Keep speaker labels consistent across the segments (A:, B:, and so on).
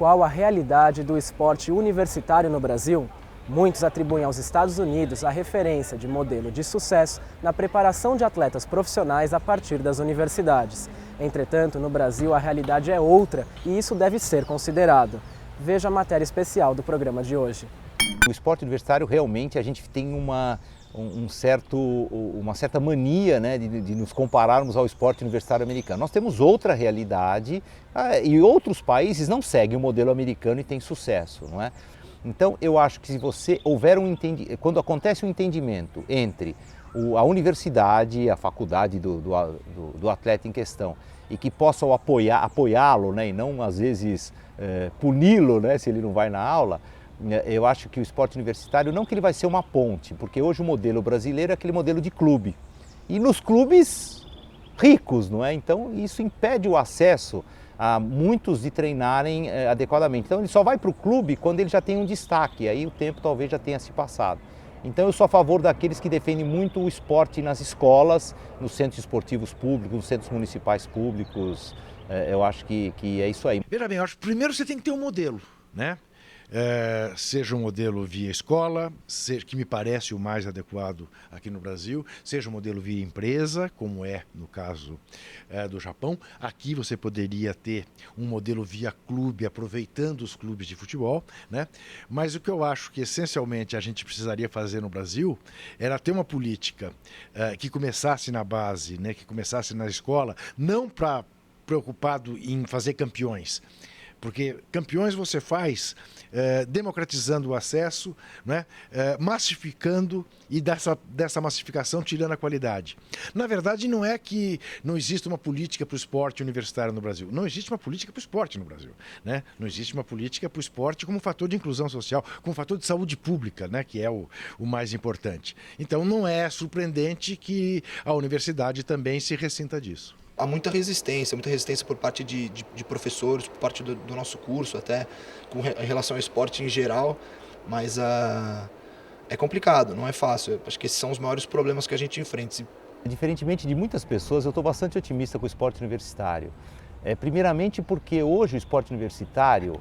A: qual a realidade do esporte universitário no Brasil? Muitos atribuem aos Estados Unidos a referência de modelo de sucesso na preparação de atletas profissionais a partir das universidades. Entretanto, no Brasil a realidade é outra e isso deve ser considerado. Veja a matéria especial do programa de hoje.
B: No esporte universitário, realmente, a gente tem uma certa mania, né, de nos compararmos ao esporte universitário americano. Nós temos outra realidade e outros países não seguem o modelo americano e têm sucesso, não é? Então, eu acho que se você houver quando acontece um entendimento entre a universidade, a faculdade do atleta em questão, e que possam apoiá-lo, né, e não, às vezes, puni-lo, né, se ele não vai na aula, eu acho que o esporte universitário, não que ele vai ser uma ponte, porque hoje o modelo brasileiro é aquele modelo de clube. E nos clubes ricos, não é? Então, isso impede o acesso a muitos de treinarem adequadamente. Então ele só vai para o clube quando ele já tem um destaque, aí o tempo talvez já tenha se passado. Então eu sou a favor daqueles que defendem muito o esporte nas escolas, nos centros esportivos públicos, nos centros municipais públicos. Eu acho que é isso aí.
C: Veja bem, eu acho que primeiro você tem que ter um modelo, né? Seja um modelo via escola, que me parece o mais adequado aqui no Brasil, seja um modelo via empresa, como é no caso do Japão. Aqui você poderia ter um modelo via clube, aproveitando os clubes de futebol, né? Mas o que eu acho que essencialmente a gente precisaria fazer no Brasil era ter uma política que começasse na base, né? Que começasse na escola, não preocupado em fazer campeões. Porque campeões você faz democratizando o acesso, né? Massificando e dessa massificação tirando a qualidade. Na verdade, não é que não existe uma política para o esporte universitário no Brasil. Não existe uma política para o esporte no Brasil, né? Não existe uma política para o esporte como fator de inclusão social, como fator de saúde pública, né? Que é o mais importante. Então, não é surpreendente que a universidade também se ressinta disso.
D: Há muita resistência por parte de professores, por parte do nosso curso até, em relação ao esporte em geral, mas é complicado, não é fácil. Acho que esses são os maiores problemas que a gente enfrenta.
B: Diferentemente de muitas pessoas, eu estou bastante otimista com o esporte universitário. Primeiramente porque hoje o esporte universitário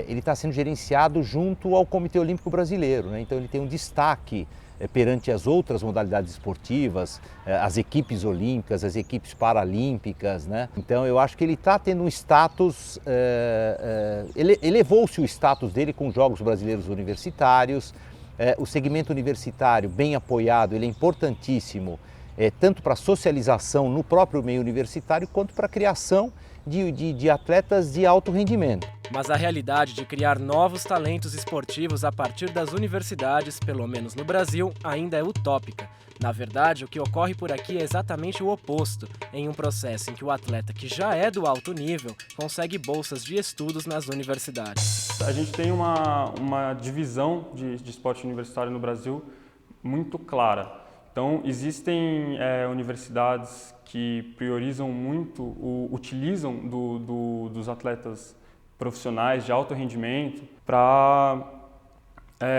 B: ele está sendo gerenciado junto ao Comitê Olímpico Brasileiro, né? Então ele tem um destaque perante as outras modalidades esportivas, as equipes olímpicas, as equipes paralímpicas, né? Então eu acho que ele está tendo um status, elevou-se o status dele com os Jogos Brasileiros Universitários. O segmento universitário bem apoiado, ele é importantíssimo, tanto para a socialização no próprio meio universitário, quanto para a criação de atletas de alto rendimento.
A: Mas a realidade de criar novos talentos esportivos a partir das universidades, pelo menos no Brasil, ainda é utópica. Na verdade, o que ocorre por aqui é exatamente o oposto, em um processo em que o atleta que já é do alto nível consegue bolsas de estudos nas universidades.
E: A gente tem uma divisão de esporte universitário no Brasil muito clara. Então, existem universidades que priorizam muito, utilizam dos atletas profissionais de alto rendimento para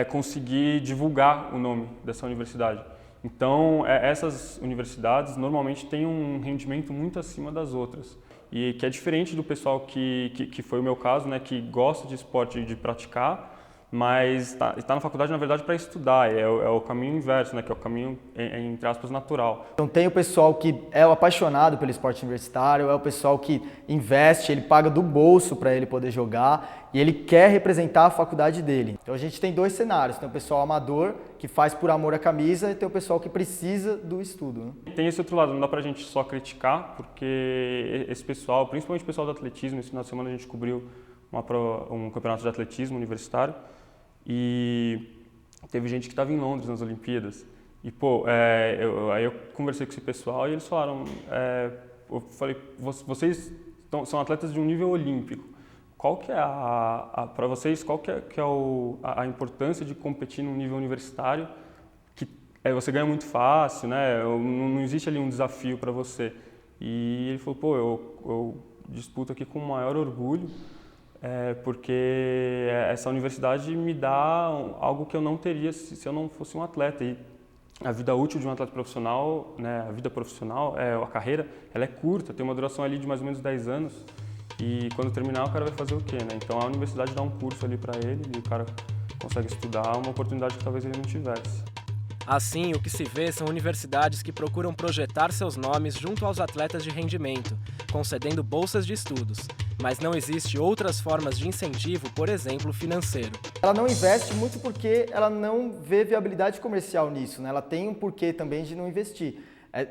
E: conseguir divulgar o nome dessa universidade. Então, essas universidades normalmente têm um rendimento muito acima das outras. E que é diferente do pessoal que foi o meu caso, né, que gosta de esporte, de praticar, mas está na faculdade, na verdade, para estudar. É o caminho inverso, né, que é o caminho, entre aspas, natural.
F: Então tem o pessoal que é o apaixonado pelo esporte universitário, é o pessoal que investe, ele paga do bolso para ele poder jogar e ele quer representar a faculdade dele. Então a gente tem dois cenários, tem o pessoal amador, que faz por amor à camisa, e tem o pessoal que precisa do estudo, né?
E: Tem esse outro lado, não dá pra gente só criticar, porque esse pessoal, principalmente o pessoal do atletismo, esse final de semana a gente cobriu um campeonato de atletismo universitário, e teve gente que estava em Londres nas Olimpíadas. E, aí eu conversei com esse pessoal e eles falaram, eu falei, vocês são atletas de um nível olímpico. Qual que é para vocês, qual que é a importância de competir num nível universitário que você ganha muito fácil, né? Não existe ali um desafio para você. E ele falou, eu disputo aqui com o maior orgulho, porque essa universidade me dá algo que eu não teria se eu não fosse um atleta. E a vida útil de um atleta profissional, né, a vida profissional, a carreira, ela é curta, tem uma duração ali de mais ou menos 10 anos. e quando terminar o cara vai fazer o quê, né? Então a universidade dá um curso ali para ele e o cara consegue estudar uma oportunidade que talvez ele não tivesse.
A: Assim, o que se vê são universidades que procuram projetar seus nomes junto aos atletas de rendimento, concedendo bolsas de estudos. Mas não existe outras formas de incentivo, por exemplo, financeiro.
F: Ela não investe muito porque ela não vê viabilidade comercial nisso, né? Ela tem um porquê também de não investir.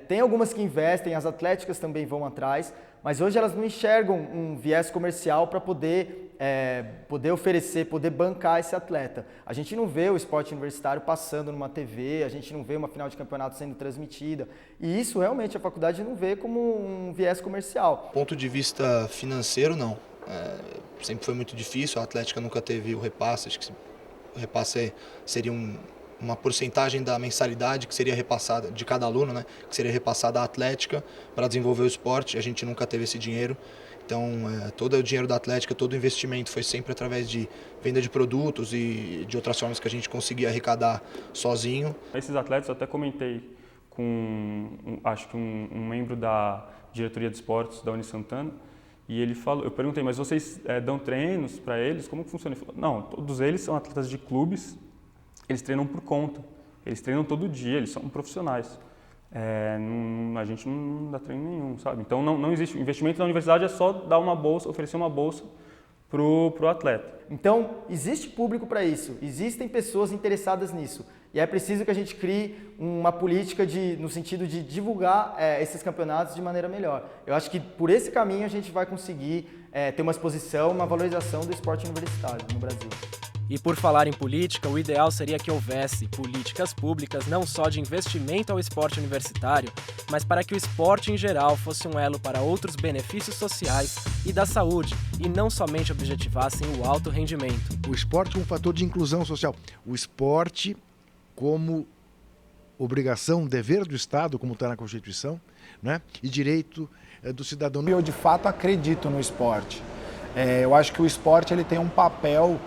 F: Tem algumas que investem, as atléticas também vão atrás, mas hoje elas não enxergam um viés comercial para poder oferecer, poder bancar esse atleta. A gente não vê o esporte universitário passando numa TV, a gente não vê uma final de campeonato sendo transmitida, e isso realmente a faculdade não vê como um viés comercial.
D: Ponto de vista financeiro, não. Sempre foi muito difícil, a Atlética nunca teve o repasse, acho que o repasse seria uma porcentagem da mensalidade que seria repassada de cada aluno, né, que seria repassada à Atlética para desenvolver o esporte. A gente nunca teve esse dinheiro. Então, todo o dinheiro da Atlética, todo o investimento foi sempre através de venda de produtos e de outras formas que a gente conseguia arrecadar sozinho.
E: Esses atletas, eu até comentei com, acho que um membro da diretoria de esportes da Unisantana, e ele falou, eu perguntei, mas vocês dão treinos para eles? Como que funciona? Ele falou, não, todos eles são atletas de clubes. Eles treinam por conta, eles treinam todo dia, eles são profissionais. A gente não dá treino nenhum, sabe? Então não existe. O investimento da universidade é só dar uma bolsa, oferecer uma bolsa pro atleta.
F: Então, existe público para isso, existem pessoas interessadas nisso. E é preciso que a gente crie uma política no sentido de divulgar esses campeonatos de maneira melhor. Eu acho que por esse caminho a gente vai conseguir ter uma exposição, uma valorização do esporte universitário no Brasil.
A: E por falar em política, o ideal seria que houvesse políticas públicas não só de investimento ao esporte universitário, mas para que o esporte em geral fosse um elo para outros benefícios sociais e da saúde, e não somente objetivassem o alto rendimento.
C: O esporte como fator de inclusão social. O esporte como obrigação, dever do Estado, como está na Constituição, né? E direito do cidadão.
G: Eu de fato acredito no esporte. Eu acho que o esporte ele tem um papel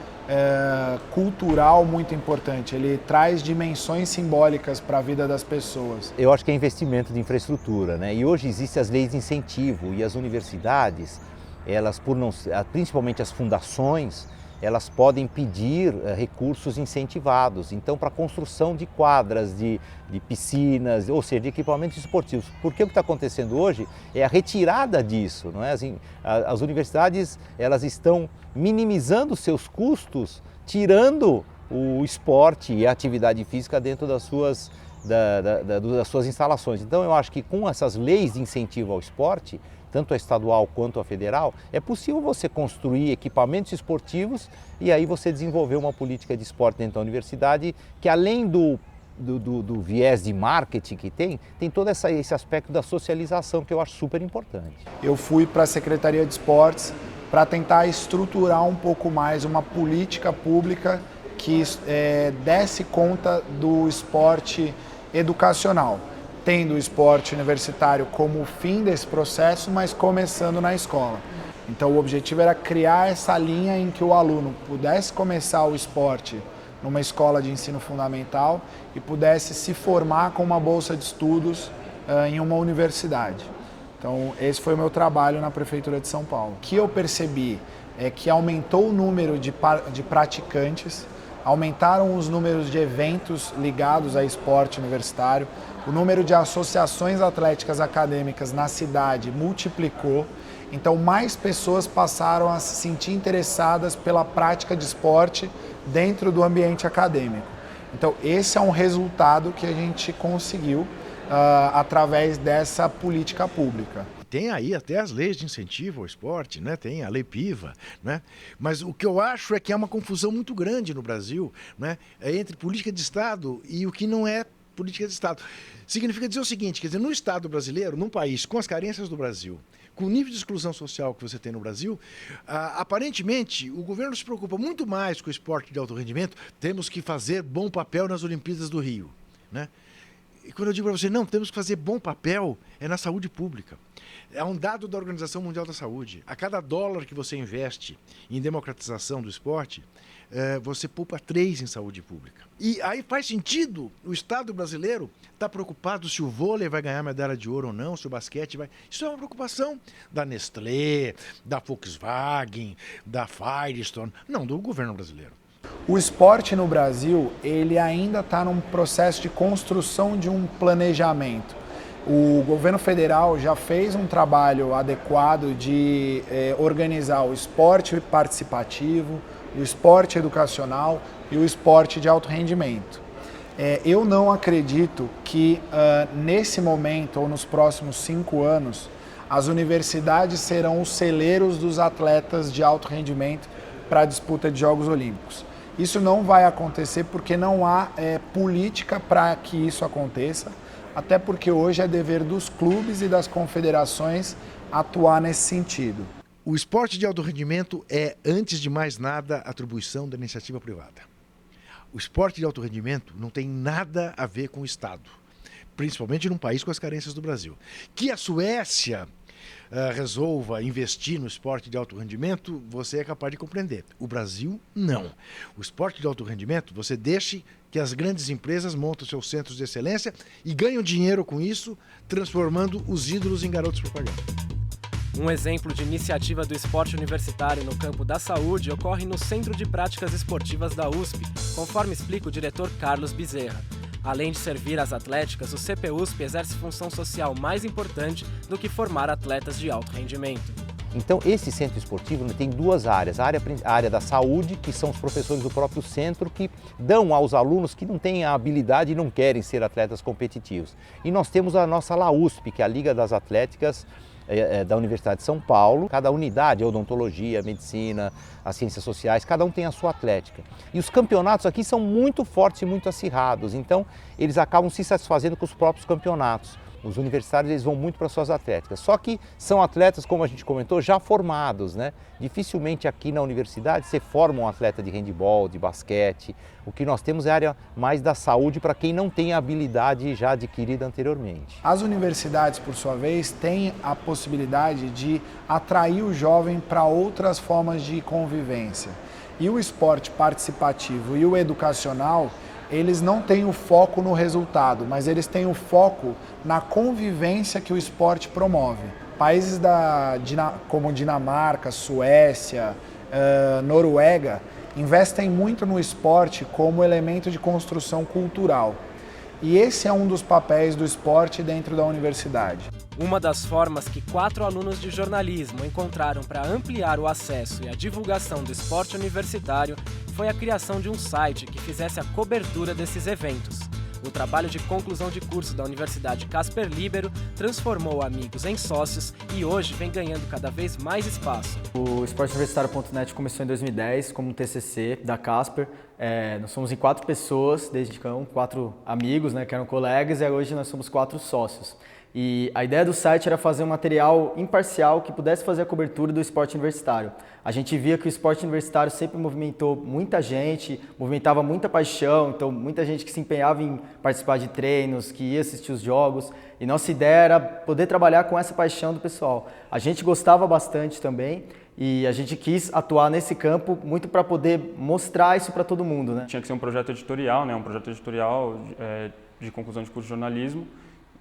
G: cultural muito importante, ele traz dimensões simbólicas para a vida das pessoas.
B: Eu acho que é investimento de infraestrutura, né? E hoje existem as leis de incentivo e as universidades, elas principalmente as fundações, elas podem pedir recursos incentivados, então para a construção de quadras, de piscinas, ou seja, de equipamentos esportivos. Porque o que está acontecendo hoje é a retirada disso, não é? As universidades elas estão minimizando seus custos, tirando o esporte e a atividade física dentro das suas instalações. Então eu acho que com essas leis de incentivo ao esporte, tanto a estadual quanto a federal, é possível você construir equipamentos esportivos e aí você desenvolver uma política de esporte dentro da universidade que, além do viés de marketing que tem todo esse aspecto da socialização que eu acho super importante.
G: Eu fui para a Secretaria de Esportes para tentar estruturar um pouco mais uma política pública que desse conta do esporte educacional, tendo o esporte universitário como o fim desse processo, mas começando na escola. Então o objetivo era criar essa linha em que o aluno pudesse começar o esporte numa escola de ensino fundamental e pudesse se formar com uma bolsa de estudos em uma universidade. Então esse foi o meu trabalho na Prefeitura de São Paulo. O que eu percebi é que aumentou o número de praticantes, aumentaram os números de eventos ligados a esporte universitário, o número de associações atléticas acadêmicas na cidade multiplicou, então mais pessoas passaram a se sentir interessadas pela prática de esporte dentro do ambiente acadêmico. Então esse é um resultado que a gente conseguiu através dessa política pública.
C: Tem aí até as leis de incentivo ao esporte, né? Tem a Lei Piva, né? Mas o que eu acho é que há uma confusão muito grande no Brasil, né? Entre política de Estado e o que não é política de Estado. Significa dizer o seguinte, quer dizer, no Estado brasileiro, num país com as carências do Brasil, com o nível de exclusão social que você tem no Brasil, aparentemente o governo se preocupa muito mais com o esporte de alto rendimento. Temos que fazer bom papel nas Olimpíadas do Rio, né? E quando eu digo para você, não, temos que fazer bom papel, é na saúde pública. É um dado da Organização Mundial da Saúde. A cada dólar que você investe em democratização do esporte, você poupa 3 em saúde pública. E aí faz sentido o Estado brasileiro estar preocupado se o vôlei vai ganhar medalha de ouro ou não, se o basquete vai... Isso é uma preocupação da Nestlé, da Volkswagen, da Firestone, não do governo brasileiro.
G: O esporte no Brasil, ele ainda está num processo de construção de um planejamento. O governo federal já fez um trabalho adequado de organizar o esporte participativo, o esporte educacional e o esporte de alto rendimento. Eu não acredito que nesse momento ou nos próximos 5 anos as universidades serão os celeiros dos atletas de alto rendimento para a disputa de Jogos Olímpicos. Isso não vai acontecer porque não há política para que isso aconteça, até porque hoje é dever dos clubes e das confederações atuar nesse sentido.
C: O esporte de alto rendimento é, antes de mais nada, atribuição da iniciativa privada. O esporte de alto rendimento não tem nada a ver com o Estado, principalmente num país com as carências do Brasil. Que a Suécia resolva investir no esporte de alto rendimento, você é capaz de compreender. O Brasil, não. O esporte de alto rendimento, você deixa que as grandes empresas montam seus centros de excelência e ganham dinheiro com isso, transformando os ídolos em garotos propaganda.
A: Um exemplo de iniciativa do esporte universitário no campo da saúde ocorre no Centro de Práticas Esportivas da USP, conforme explica o diretor Carlos Bezerra. Além de servir às atléticas, o CPUSP exerce função social mais importante do que formar atletas de alto rendimento.
B: Então, esse centro esportivo tem 2 áreas. A área da saúde, que são os professores do próprio centro, que dão aos alunos que não têm a habilidade e não querem ser atletas competitivos. E nós temos a nossa LAUSP, que é a Liga das Atléticas da Universidade de São Paulo. Cada unidade, a odontologia, a medicina, as ciências sociais, cada um tem a sua atlética. E os campeonatos aqui são muito fortes e muito acirrados, então eles acabam se satisfazendo com os próprios campeonatos. Os universitários eles vão muito para suas atléticas, só que são atletas, como a gente comentou, já formados, né? Dificilmente aqui na universidade você forma um atleta de handebol, de basquete. O que nós temos é a área mais da saúde para quem não tem a habilidade já adquirida anteriormente.
G: As universidades, por sua vez, têm a possibilidade de atrair o jovem para outras formas de convivência. E o esporte participativo e o educacional, eles não têm o foco no resultado, mas eles têm o foco na convivência que o esporte promove. Países como Dinamarca, Suécia, Noruega, investem muito no esporte como elemento de construção cultural. E esse é um dos papéis do esporte dentro da universidade.
A: Uma das formas que 4 alunos de jornalismo encontraram para ampliar o acesso e a divulgação do esporte universitário foi a criação de um site que fizesse a cobertura desses eventos. O trabalho de conclusão de curso da Universidade Casper Libero transformou amigos em sócios e hoje vem ganhando cada vez mais espaço.
F: O esporteuniversitario.net começou em 2010 como um TCC da Casper. Nós somos em 4 pessoas, desde então, 4 amigos, né, que eram colegas, e hoje nós somos 4 sócios. E a ideia do site era fazer um material imparcial que pudesse fazer a cobertura do esporte universitário. A gente via que o esporte universitário sempre movimentou muita gente, movimentava muita paixão, então muita gente que se empenhava em participar de treinos, que ia assistir os jogos. E nossa ideia era poder trabalhar com essa paixão do pessoal. A gente gostava bastante também e a gente quis atuar nesse campo muito para poder mostrar isso para todo mundo, né?
E: Tinha que ser um projeto editorial, né? Um projeto editorial de conclusão de curso de jornalismo.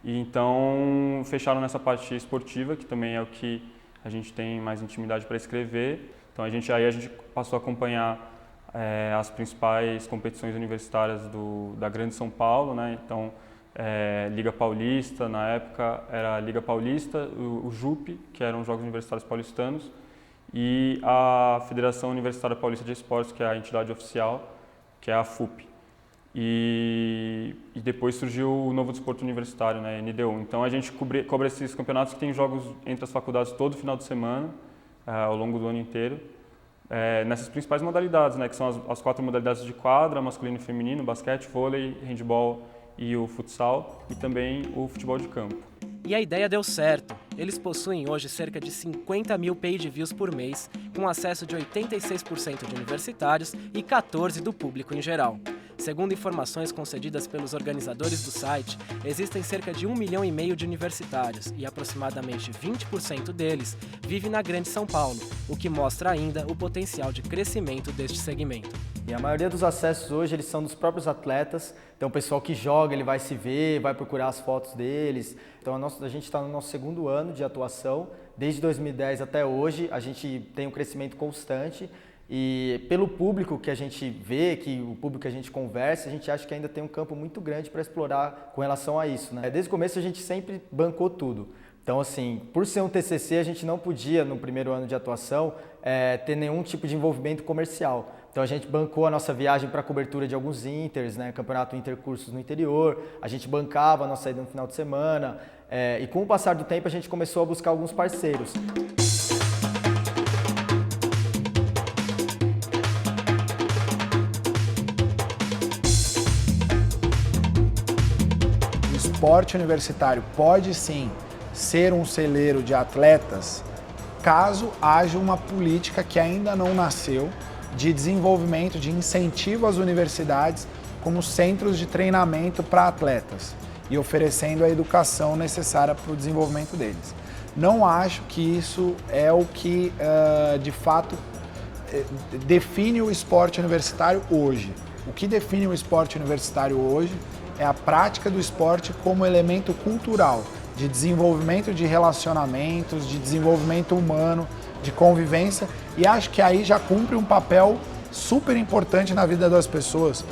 E: E então fecharam nessa parte esportiva, que também é o que a gente tem mais intimidade para escrever. Então a gente passou a acompanhar as principais competições universitárias da Grande São Paulo, né? Então Liga Paulista, na época era a Liga Paulista, o JUP, que eram os Jogos Universitários Paulistanos, e a Federação Universitária Paulista de Esportes, que é a entidade oficial, que é a FUP. E depois surgiu o Novo Desporto Universitário, né, NDU. Então a gente cobre esses campeonatos que tem jogos entre as faculdades todo final de semana, ao longo do ano inteiro, nessas principais modalidades, né, que são as 4 modalidades de quadra, masculino e feminino, basquete, vôlei, handebol e o futsal, e também o futebol de campo.
A: E a ideia deu certo. Eles possuem hoje cerca de 50 mil page views por mês, com acesso de 86% de universitários e 14% do público em geral. Segundo informações concedidas pelos organizadores do site, existem cerca de 1,5 milhão de universitários e aproximadamente 20% deles vive na Grande São Paulo, o que mostra ainda o potencial de crescimento deste segmento.
F: E a maioria dos acessos hoje eles são dos próprios atletas, então o pessoal que joga ele vai se ver, vai procurar as fotos deles. Então a gente está no nosso segundo ano de atuação, desde 2010 até hoje a gente tem um crescimento constante e pelo público que a gente vê, que o público que a gente conversa, a gente acha que ainda tem um campo muito grande para explorar com relação a isso, né? Desde o começo a gente sempre bancou tudo. Então, assim, por ser um TCC, a gente não podia, no primeiro ano de atuação, ter nenhum tipo de envolvimento comercial. Então, a gente bancou a nossa viagem para a cobertura de alguns inters, né, campeonato intercursos no interior, a gente bancava a nossa ida no final de semana, e com o passar do tempo a gente começou a buscar alguns parceiros.
G: O esporte universitário pode sim ser um celeiro de atletas, caso haja uma política que ainda não nasceu de desenvolvimento, de incentivo às universidades como centros de treinamento para atletas e oferecendo a educação necessária para o desenvolvimento deles. Não acho que isso é o que, de fato, define o esporte universitário hoje. O que define o esporte universitário hoje é a prática do esporte como elemento cultural, de desenvolvimento de relacionamentos, de desenvolvimento humano, de convivência, e acho que aí já cumpre um papel super importante na vida das pessoas.